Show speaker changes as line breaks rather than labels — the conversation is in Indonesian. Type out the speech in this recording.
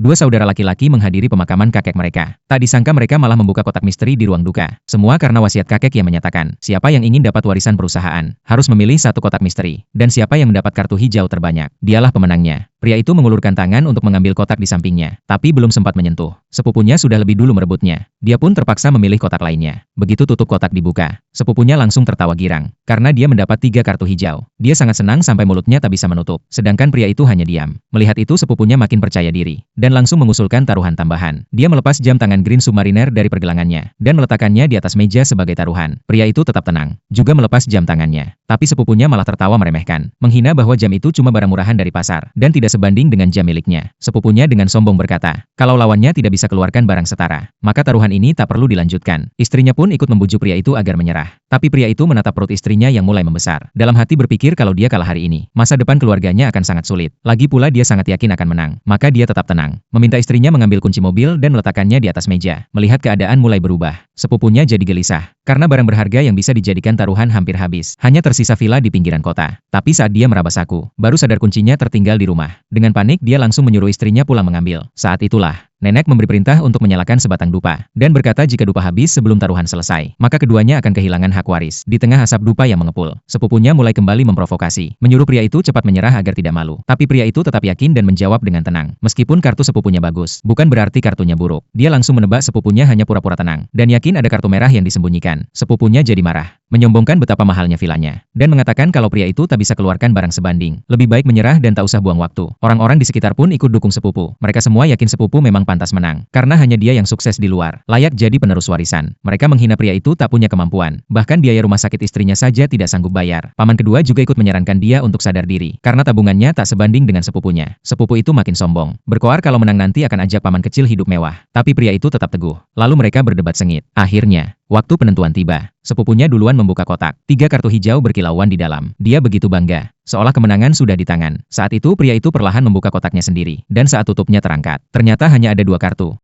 Dua saudara laki-laki menghadiri pemakaman kakek mereka. Tak disangka mereka malah membuka kotak misteri di ruang duka. Semua karena wasiat kakek yang menyatakan, siapa yang ingin dapat warisan perusahaan, harus memilih satu kotak misteri. Dan siapa yang mendapat kartu hijau terbanyak, dialah pemenangnya. Pria itu mengulurkan tangan untuk mengambil kotak di sampingnya, tapi belum sempat menyentuh. Sepupunya sudah lebih dulu merebutnya. Dia pun terpaksa memilih kotak lainnya. Begitu tutup kotak dibuka, sepupunya langsung tertawa girang, karena dia mendapat 3 kartu hijau. Dia sangat senang sampai mulutnya tak bisa menutup, sedangkan pria itu hanya diam. Melihat itu sepupunya makin percaya diri, dan langsung mengusulkan taruhan tambahan. Dia melepas jam tangan Green Submariner dari pergelangannya, dan meletakkannya di atas meja sebagai taruhan. Pria itu tetap tenang, juga melepas jam tangannya. Tapi sepupunya malah tertawa meremehkan, menghina bahwa jam itu cuma barang murahan dari pasar, dan tidak sebanding dengan jam miliknya. Sepupunya dengan sombong berkata, kalau lawannya tidak bisa keluarkan barang setara, maka taruhan ini tak perlu dilanjutkan. Istrinya pun ikut membujuk pria itu agar menyerah. Tapi pria itu menatap perut istrinya yang mulai membesar. Dalam hati berpikir kalau dia kalah hari ini, masa depan keluarganya akan sangat sulit. Lagi pula dia sangat yakin akan menang. Maka dia tetap tenang, meminta istrinya mengambil kunci mobil dan meletakkannya di atas meja. Melihat keadaan mulai berubah, sepupunya jadi gelisah, karena barang berharga yang bisa dijadikan taruhan hampir habis. Hanya tersisa villa di pinggiran kota. Tapi saat dia meraba saku, baru sadar kuncinya tertinggal di rumah. Dengan panik dia langsung menyuruh istrinya pulang mengambil. Saat itulah, nenek memberi perintah untuk menyalakan sebatang dupa, dan berkata jika dupa habis sebelum taruhan selesai, maka keduanya akan kehilangan hak waris. Di tengah asap dupa yang mengepul, sepupunya mulai kembali memprovokasi, menyuruh pria itu cepat menyerah agar tidak malu. Tapi pria itu tetap yakin dan menjawab dengan tenang. Meskipun kartu sepupunya bagus, bukan berarti kartunya buruk. Dia langsung menebak sepupunya hanya pura-pura tenang, dan yakin ada kartu merah yang disembunyikan. Sepupunya jadi marah, menyombongkan betapa mahalnya vilanya, dan mengatakan kalau pria itu tak bisa keluarkan barang sebanding. Lebih baik menyerah dan tak usah buang waktu. Orang-orang di sekitar pun ikut dukung sepupu. Mereka semua yakin sepupu memang pantas menang, karena hanya dia yang sukses di luar, layak jadi penerus warisan. Mereka menghina pria itu tak punya kemampuan, bahkan biaya rumah sakit istrinya saja tidak sanggup bayar. Paman kedua juga ikut menyarankan dia untuk sadar diri, karena tabungannya tak sebanding dengan sepupunya. Sepupu itu makin sombong, berkoar kalau menang nanti akan ajak paman kecil hidup mewah. Tapi pria itu tetap teguh. Lalu mereka berdebat sengit. Akhirnya, waktu penentuan tiba. Sepupunya duluan membuka kotak. 3 kartu hijau berkilauan di dalam. Dia begitu bangga, seolah kemenangan sudah di tangan. Saat itu pria itu perlahan membuka kotaknya sendiri, dan saat tutupnya terangkat, ternyata hanya ada 2 kartu.